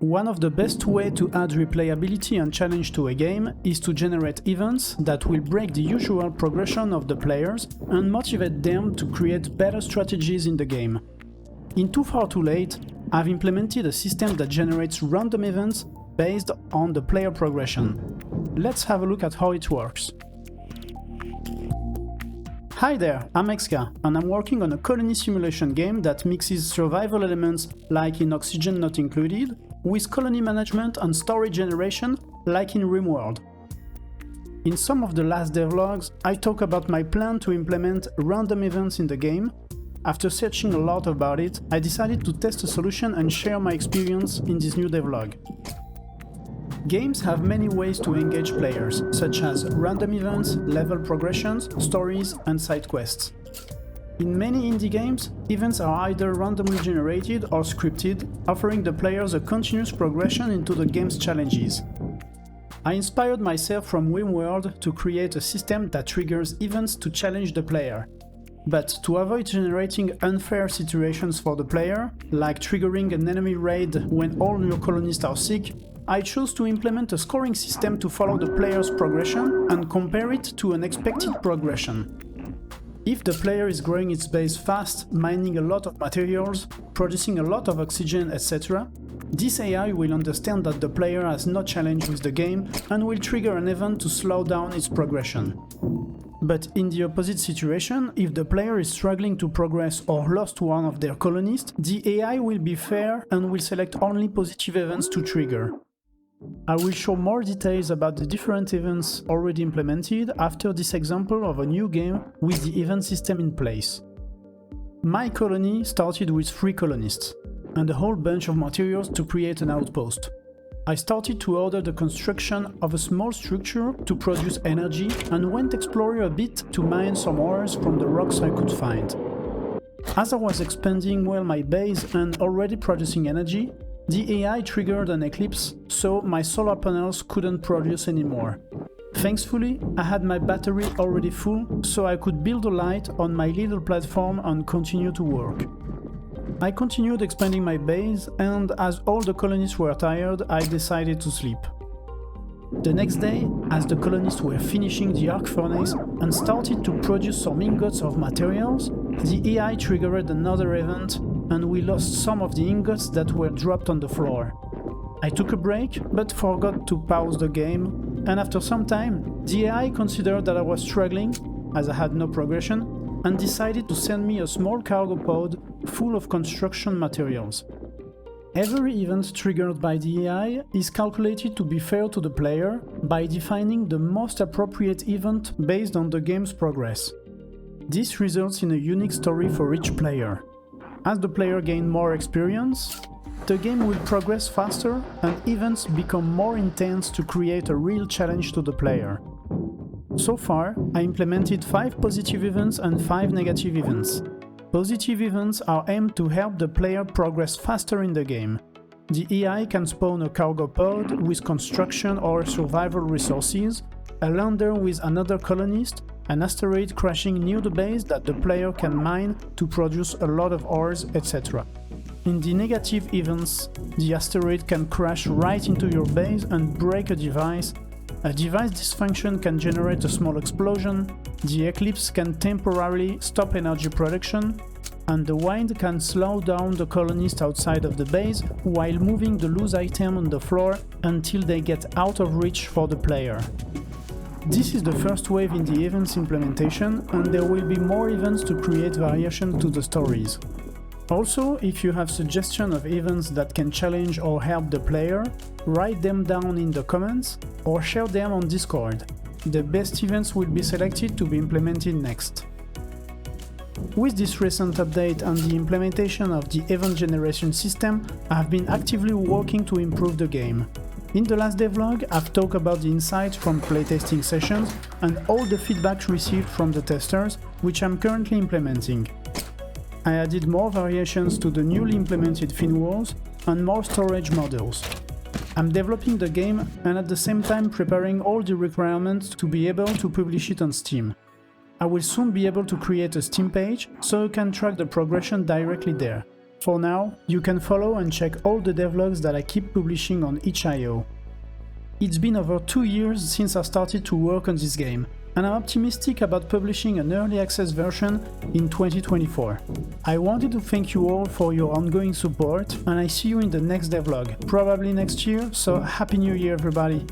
One of the best ways to add replayability and challenge to a game is to generate events that will break the usual progression of the players and motivate them to create better strategies in the game. In Too Far Too Late, I've implemented a system that generates random events based on the player progression. Let's have a look at how it works. Hi there, I'm Exca, and I'm working on a colony simulation game that mixes survival elements like in Oxygen Not Included with colony management and story generation like in RimWorld. In some of the last devlogs, I talk about my plan to implement random events in the game. After searching a lot about it, I decided to test a solution and share my experience in this new devlog. Games have many ways to engage players, such as random events, level progressions, stories, and side quests. In many indie games, events are either randomly generated or scripted, offering the players a continuous progression into the game's challenges. I inspired myself from RimWorld to create a system that triggers events to challenge the player. But to avoid generating unfair situations for the player, like triggering an enemy raid when all your colonists are sick, I chose to implement a scoring system to follow the player's progression and compare it to an expected progression. If the player is growing its base fast, mining a lot of materials, producing a lot of oxygen, etc., this AI will understand that the player has no challenge with the game and will trigger an event to slow down its progression. But in the opposite situation, if the player is struggling to progress or lost one of their colonists, the AI will be fair and will select only positive events to trigger. I will show more details about the different events already implemented after this example of a new game with the event system in place. My colony started with 3 colonists and a whole bunch of materials to create an outpost. I started to order the construction of a small structure to produce energy and went exploring a bit to mine some ores from the rocks I could find. As I was expanding my base and already producing energy, the AI triggered an eclipse, so my solar panels couldn't produce anymore. Thankfully, I had my battery already full, so I could build a light on my little platform and continue to work. I continued expanding my base, and as all the colonists were tired, I decided to sleep. The next day, as the colonists were finishing the arc furnace and started to produce some ingots of materials, the AI triggered another event, and we lost some of the ingots that were dropped on the floor. I took a break, but forgot to pause the game, and after some time, the AI considered that I was struggling, as I had no progression, and decided to send me a small cargo pod full of construction materials. Every event triggered by the AI is calculated to be fair to the player by defining the most appropriate event based on the game's progress. This results in a unique story for each player. As the player gains more experience, the game will progress faster and events become more intense to create a real challenge to the player. So far, I implemented 5 positive events and 5 negative events. Positive events are aimed to help the player progress faster in the game. The AI can spawn a cargo pod with construction or survival resources, a lander with another colonist, an asteroid crashing near the base that the player can mine to produce a lot of ores, etc. In the negative events, the asteroid can crash right into your base and break a device dysfunction can generate a small explosion, the eclipse can temporarily stop energy production, and the wind can slow down the colonists outside of the base while moving the loose item on the floor until they get out of reach for the player. This is the first wave in the events implementation, and there will be more events to create variation to the stories. Also, if you have suggestions of events that can challenge or help the player, write them down in the comments or share them on Discord. The best events will be selected to be implemented next. With this recent update and the implementation of the event generation system, I've been actively working to improve the game. In the last devlog, I've talked about the insights from playtesting sessions and all the feedback received from the testers, which I'm currently implementing. I added more variations to the newly implemented fin walls and more storage models. I'm developing the game and at the same time preparing all the requirements to be able to publish it on Steam. I will soon be able to create a Steam page so you can track the progression directly there. For now, you can follow and check all the devlogs that I keep publishing on itch.io. It's been over 2 years since I started to work on this game, and I'm optimistic about publishing an early access version in 2024. I wanted to thank you all for your ongoing support, and I see you in the next devlog, probably next year, so Happy New Year everybody!